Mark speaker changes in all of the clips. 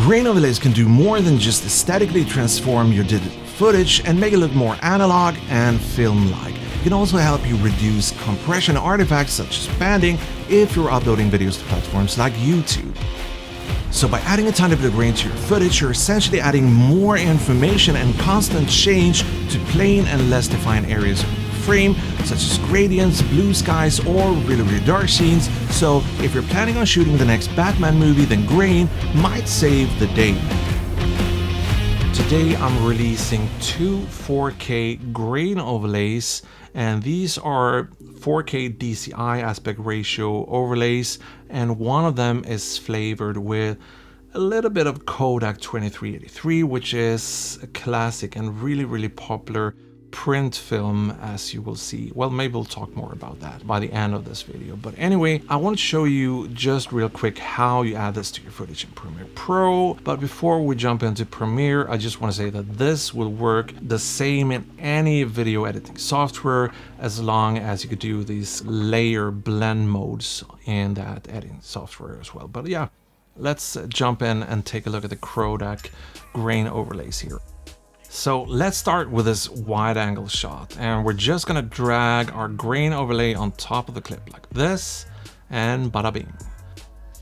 Speaker 1: Grain overlays can do more than just aesthetically transform your digital footage and make it look more analog and film-like. It can also help you reduce compression artifacts such as banding if you're uploading videos to platforms like YouTube. So by adding a tiny bit of grain to your footage, you're essentially adding more information and constant change to plain and less defined areas of the frame, such as gradients, blue skies, or really dark scenes. So if you're planning on shooting the next Batman movie, then grain might save the day. Today I'm releasing two 4K grain overlays, and these are 4K DCI aspect ratio overlays, and one of them is flavored with a little bit of Kodak 2383, which is a classic and really popular print film, as you will see. Well, maybe we'll talk more about that by the end of this video. But anyway, I want to show you just real quick how you add this to your footage in Premiere Pro. But before we jump into Premiere, I just want to say that this will work the same in any video editing software, as long as you could do these layer blend modes in that editing software as well. But yeah, let's jump in and take a look at the Crowdak grain overlays here. So let's start with this wide angle shot, and we're just gonna drag our grain overlay on top of the clip like this, and bada bing.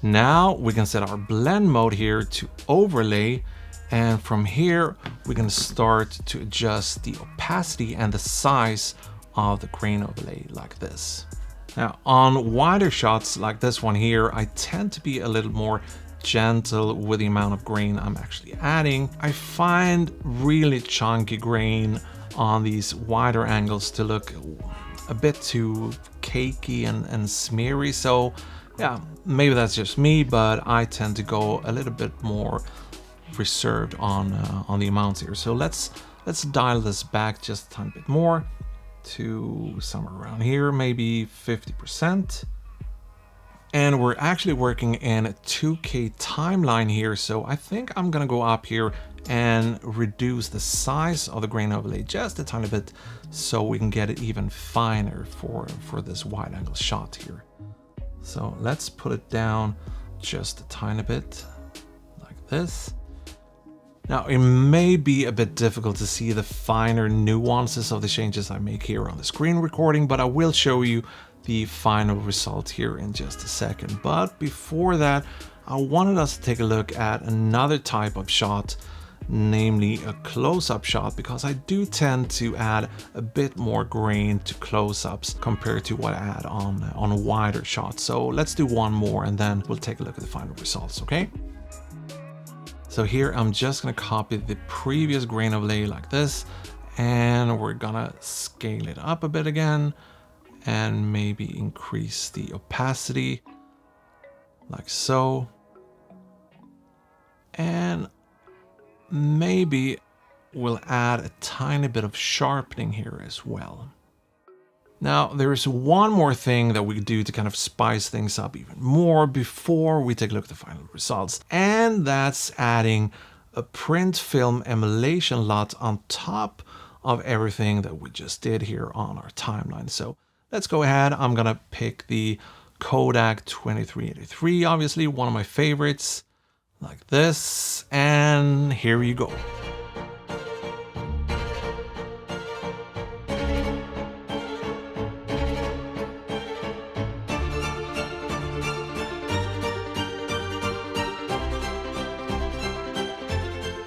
Speaker 1: Now we can set our blend mode here to overlay, and from here we can start to adjust the opacity and the size of the grain overlay like this. Now on wider shots like this one here, I tend to be a little more gentle with the amount of grain I'm actually adding. I find really chunky grain on these wider angles to look a bit too cakey and smeary. So yeah, maybe that's just me, but I tend to go a little bit more reserved on the amounts here. So let's dial this back just a tiny bit more to somewhere around here, maybe 50%. And we're actually working in a 2K timeline here, so I think I'm gonna go up here and reduce the size of the grain overlay just a tiny bit so we can get it even finer for this wide angle shot here. So let's put it down just a tiny bit like this. Now it may be a bit difficult to see the finer nuances of the changes I make here on the screen recording, but I will show you the final result here in just a second. But before that, I wanted us to take a look at another type of shot, namely a close-up shot, because I do tend to add a bit more grain to close-ups compared to what I add on wider shots. So let's do one more and then we'll take a look at the final results, okay? So here I'm just gonna copy the previous grain overlay like this, and we're gonna scale it up a bit again, and maybe increase the opacity like so, and maybe we'll add a tiny bit of sharpening here as well. Now there's one more thing that we could do to kind of spice things up even more before we take a look at the final results, and that's adding a print film emulation LUT on top of everything that we just did here on our timeline. So let's go ahead. I'm gonna pick the Kodak 2383, obviously one of my favorites, like this, and here you go.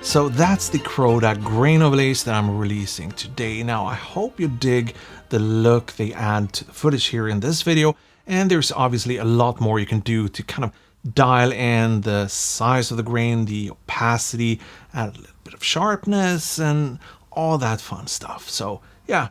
Speaker 1: So that's the Crowdak grain overlays that I'm releasing today. Now I hope you dig the look they add to the footage here in this video, and there's obviously a lot more you can do to kind of dial in the size of the grain, the opacity, add a little bit of sharpness and all that fun stuff. So yeah,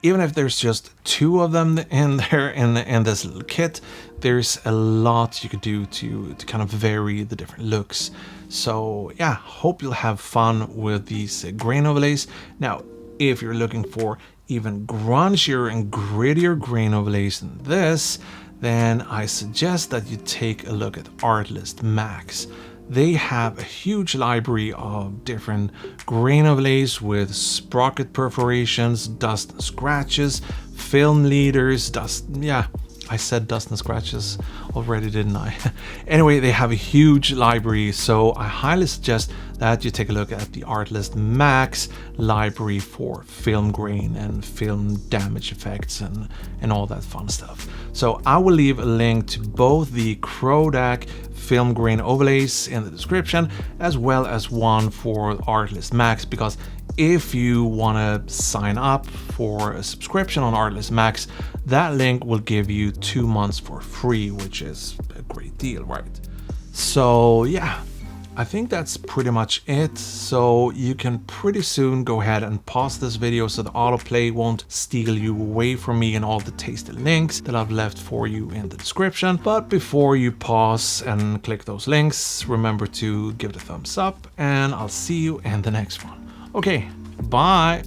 Speaker 1: even if there's just two of them in there in this little kit, there's a lot you could do to kind of vary the different looks. So yeah, hope you'll have fun with these grain overlays. Now, if you're looking for even grungier and grittier grain overlays than this, then I suggest that you take a look at Artlist Max. They have a huge library of different grain overlays with sprocket perforations, dust and scratches, film leaders, dust, yeah, I said dust and scratches already, didn't I? Anyway, they have a huge library, so I highly suggest that you take a look at the Artlist Max library for film grain and film damage effects and all that fun stuff. So I will leave a link to both the Crowdak film grain overlays in the description, as well as one for Artlist Max, because if you want to sign up for a subscription on Artlist Max, that link will give you 2 months for free, which is a great deal, right? So yeah, I think that's pretty much it. So you can pretty soon go ahead and pause this video so the autoplay won't steal you away from me and all the tasty links that I've left for you in the description. But before you pause and click those links, remember to give it a thumbs up, and I'll see you in the next one. Okay, bye.